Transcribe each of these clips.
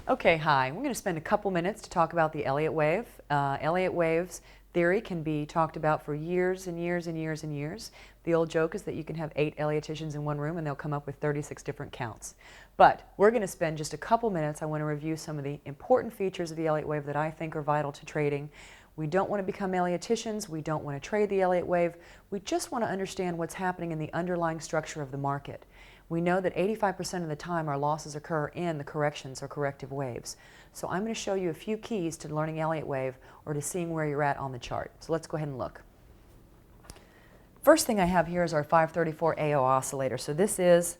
Okay, hi. We're going to spend a couple minutes to talk about the Elliott wave. Elliott waves theory can be talked about for years and years and years and years. The old joke is that you can have 8 Elliotticians in one room and they'll come up with 36 different counts. But we're going to spend just a couple minutes. I want to review some of the important features of the Elliott wave that I think are vital to trading. We don't want to become Elliotticians. We don't want to trade the Elliott wave. We just want to understand what's happening in the underlying structure of the market. We know that 85% of the time our losses occur in the corrections or corrective waves. So I'm going to show you a few keys to learning Elliott wave or to seeing where you're at on the chart. So let's go ahead and look. First thing I have here is our 534 AO oscillator. So this is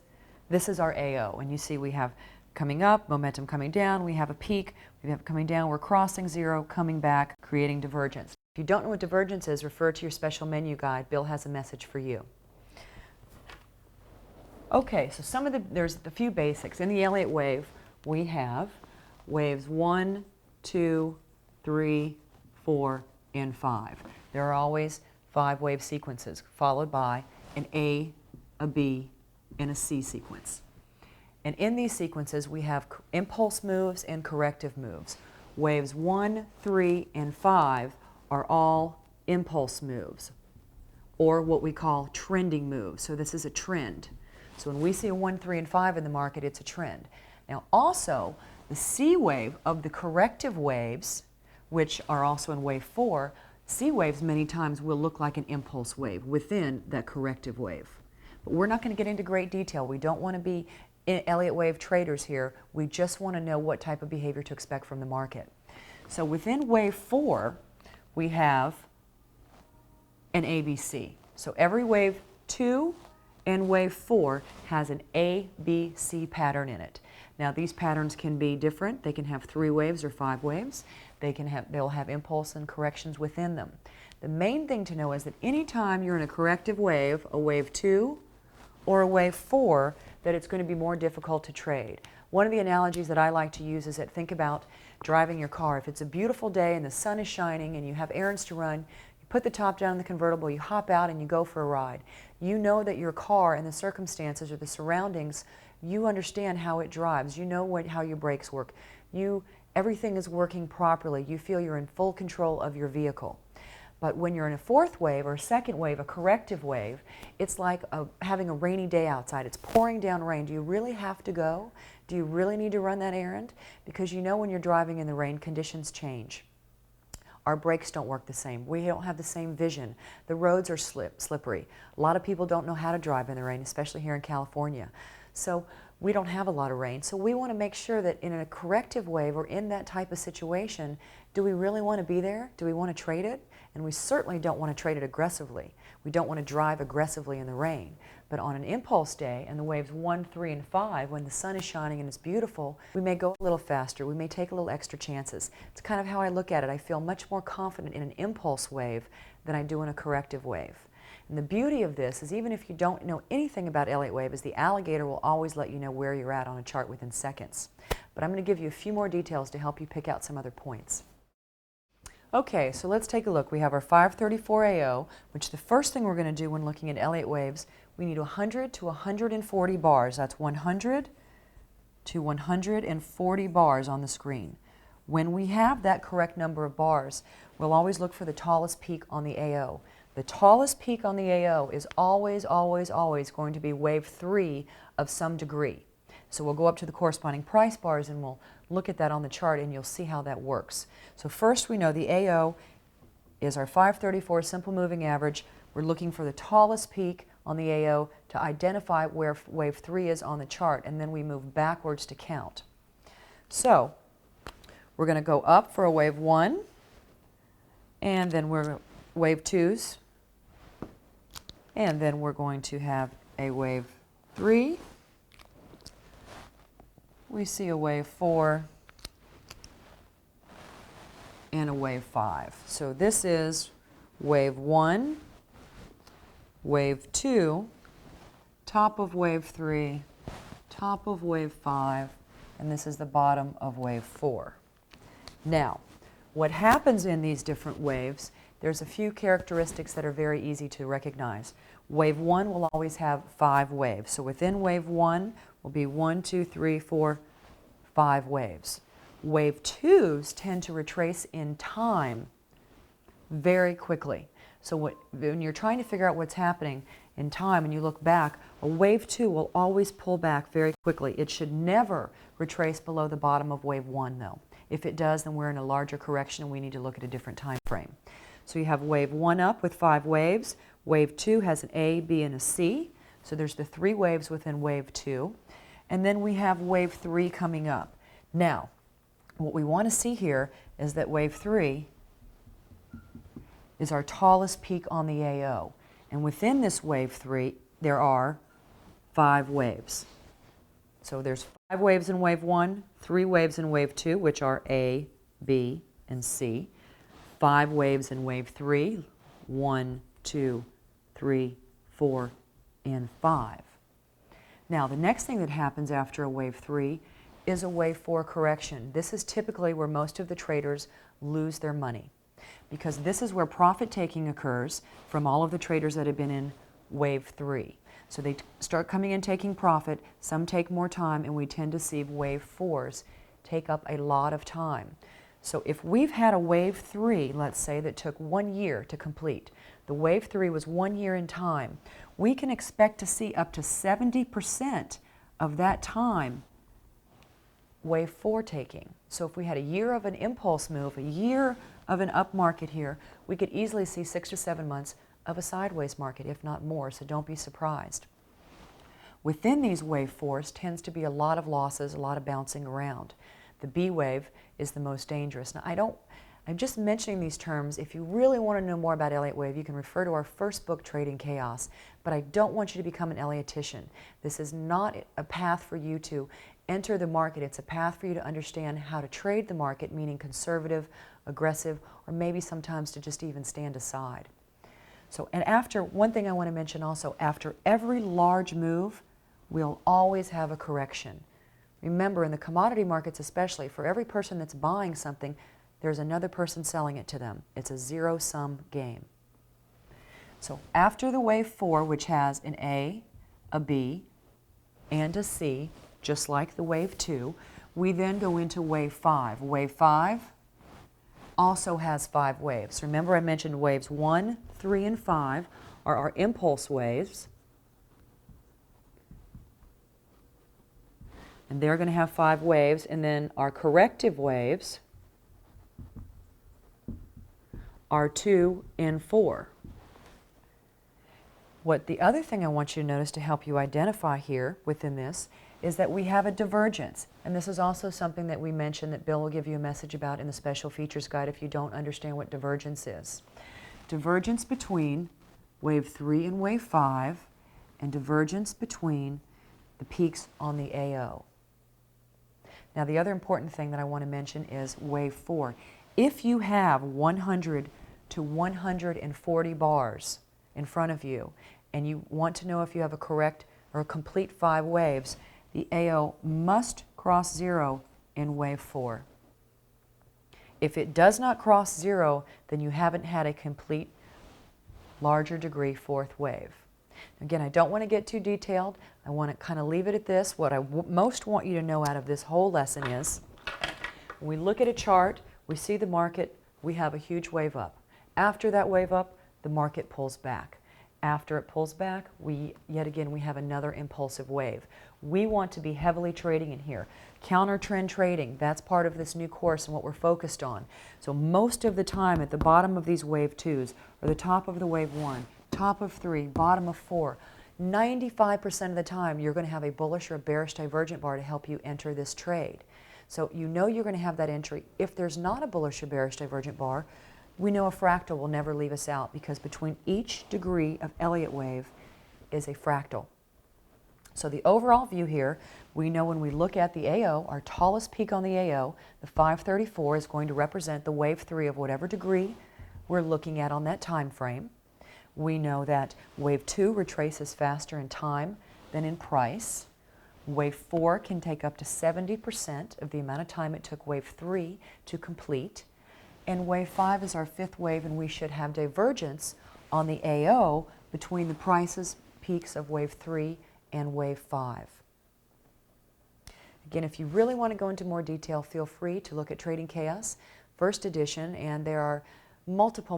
our AO, and you see we have coming up, momentum coming down, we have a peak, we have it coming down, we're crossing zero, coming back, creating divergence. If you don't know what divergence is, refer to your special menu guide. Bill has a message for you. Okay, so there's a few basics. In the Elliott wave, we have waves 1, 2, 3, 4, and 5. There are always 5 wave sequences, followed by an A, a B, and a C sequence. And in these sequences, we have impulse moves and corrective moves. Waves 1, 3, and 5 are all impulse moves, or what we call trending moves. So this is a trend. So when we see a 1, 3, and 5 in the market, it's a trend. Now also, the C wave of the corrective waves, which are also in wave 4, C waves many times will look like an impulse wave within that corrective wave. But we're not going to get into great detail. We don't want to be Elliott wave traders here. We just want to know what type of behavior to expect from the market. So within wave 4, we have an ABC. So every wave 2 and wave 4 has an A, B, C pattern in it. Now these patterns can be different. They can have 3 waves or 5 waves. They'll have impulse and corrections within them. The main thing to know is that anytime you're in a corrective wave, a wave 2 or a wave 4, that it's going to be more difficult to trade. One of the analogies that I like to use is that think about driving your car. If it's a beautiful day and the sun is shining and you have errands to run, put the top down in the convertible, you hop out and you go for a ride. You know that your car and the circumstances or the surroundings, you understand how it drives. You know how your brakes work. Everything is working properly. You feel you're in full control of your vehicle. But when you're in a 4th wave or a 2nd wave, a corrective wave, it's like having a rainy day outside. It's pouring down rain. Do you really have to go? Do you really need to run that errand? Because you know when you're driving in the rain, conditions change. Our brakes don't work the same. We don't have the same vision. The roads are slippery. A lot of people don't know how to drive in the rain, especially here in California. So we don't have a lot of rain. So we want to make sure that in a corrective wave or in that type of situation, do we really want to be there? Do we want to trade it? And we certainly don't want to trade it aggressively. We don't want to drive aggressively in the rain. But on an impulse day and the waves 1, 3, and 5, when the sun is shining and it's beautiful, we may go a little faster. We may take a little extra chances. It's kind of how I look at it. I feel much more confident in an impulse wave than I do in a corrective wave. And the beauty of this is even if you don't know anything about Elliott wave, is the alligator will always let you know where you're at on a chart within seconds. But I'm going to give you a few more details to help you pick out some other points. Okay, so let's take a look. We have our 534 AO, which the first thing we're going to do when looking at Elliott waves, we need 100 to 140 bars. That's 100 to 140 bars on the screen. When we have that correct number of bars, we'll always look for the tallest peak on the AO. The tallest peak on the AO is always, always, always going to be wave 3 of some degree. So we'll go up to the corresponding price bars and we'll look at that on the chart and you'll see how that works. So first we know the AO is our 534 simple moving average. We're looking for the tallest peak on the AO to identify where wave 3 is on the chart, and then we move backwards to count. So we're going to go up for a wave 1, and then we're wave 2s, and then we're going to have a wave 3. We see a wave 4 and a wave 5. So this is wave 1, wave 2, top of wave 3, top of wave 5, and this is the bottom of wave 4. Now, what happens in these different waves, there's a few characteristics that are very easy to recognize. Wave 1 will always have 5 waves. So within wave 1 will be 1, 2, 3, 4, 5 waves. Wave 2s tend to retrace in time very quickly. So when you're trying to figure out what's happening in time and you look back, a wave 2 will always pull back very quickly. It should never retrace below the bottom of wave 1 though. If it does, then we're in a larger correction and we need to look at a different time frame. So you have wave 1 up with 5 waves. Wave 2 has an A, B, and a C. So there's the 3 waves within wave 2. And then we have wave 3 coming up. Now, what we want to see here is that wave 3 is our tallest peak on the AO. And within this wave 3, there are 5 waves. So there's 5 waves in wave 1, 3 waves in wave 2, which are A, B, and C. 5 waves in wave 3, 1, 2, 3, 4, and 5. Now, the next thing that happens after a wave 3 is a wave 4 correction. This is typically where most of the traders lose their money, because this is where profit taking occurs from all of the traders that have been in wave 3. So they start coming in taking profit, some take more time, and we tend to see wave 4s take up a lot of time. So if we've had a wave 3, let's say, that took 1 year to complete, the wave 3 was 1 year in time, we can expect to see up to 70% of that time wave 4 taking. So if we had a year of an impulse move, a year of an up market here, we could easily see 6 to 7 months of a sideways market, if not more, so don't be surprised. Within these wave 4s tends to be a lot of losses, a lot of bouncing around. The B wave is the most dangerous. Now, I'm just mentioning these terms. If you really want to know more about Elliott wave, you can refer to our first book, Trading Chaos. But I don't want you to become an Elliottician. This is not a path for you to enter the market. It's a path for you to understand how to trade the market, meaning conservative, aggressive, or maybe sometimes to just even stand aside. So, and after, one thing I want to mention also, after every large move, we'll always have a correction. Remember, in the commodity markets especially, for every person that's buying something, there's another person selling it to them. It's a zero-sum game. So after the wave 4, which has an A, a B, and a C, just like the wave 2, we then go into wave 5. Wave 5 also has 5 waves. Remember, I mentioned waves 1, 3, and 5 are our impulse waves. And they're going to have 5 waves, and then our corrective waves are 2 and 4. What the other thing I want you to notice to help you identify here within this is that we have a divergence. And this is also something that we mentioned that Bill will give you a message about in the special features guide if you don't understand what divergence is. Divergence between wave 3 and wave 5, and divergence between the peaks on the AO. Now, the other important thing that I want to mention is wave 4. If you have 100 to 140 bars in front of you, and you want to know if you have a correct or a complete 5 waves, the AO must cross 0 in wave 4. If it does not cross 0, then you haven't had a complete, larger degree 4th wave. Again, I don't want to get too detailed. I want to kind of leave it at this. What I most want you to know out of this whole lesson is, when we look at a chart, we see the market, we have a huge wave up. After that wave up, the market pulls back. After it pulls back, yet again, we have another impulsive wave. We want to be heavily trading in here. Counter trend trading, that's part of this new course and what we're focused on. So most of the time at the bottom of these wave 2s, or the top of the wave 1, top of 3, bottom of 4, 95% of the time you're going to have a bullish or a bearish divergent bar to help you enter this trade. So you know you're going to have that entry. If there's not a bullish or bearish divergent bar, we know a fractal will never leave us out, because between each degree of Elliott wave is a fractal. So the overall view here, we know when we look at the AO, our tallest peak on the AO, the 534 is going to represent the wave 3 of whatever degree we're looking at on that time frame. We know that wave 2 retraces faster in time than in price. Wave 4 can take up to 70% of the amount of time it took wave 3 to complete. And wave 5 is our 5th wave, and we should have divergence on the AO between the prices peaks of wave 3 and wave 5. Again, if you really want to go into more detail, feel free to look at Trading Chaos, first edition, and there are multiple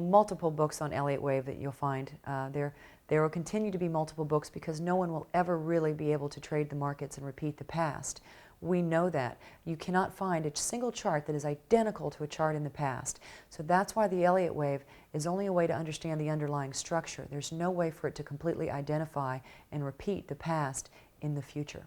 books on Elliott Wave that you'll find. There will continue to be multiple books because no one will ever really be able to trade the markets and repeat the past. We know that. You cannot find a single chart that is identical to a chart in the past. So that's why the Elliott Wave is only a way to understand the underlying structure. There's no way for it to completely identify and repeat the past in the future.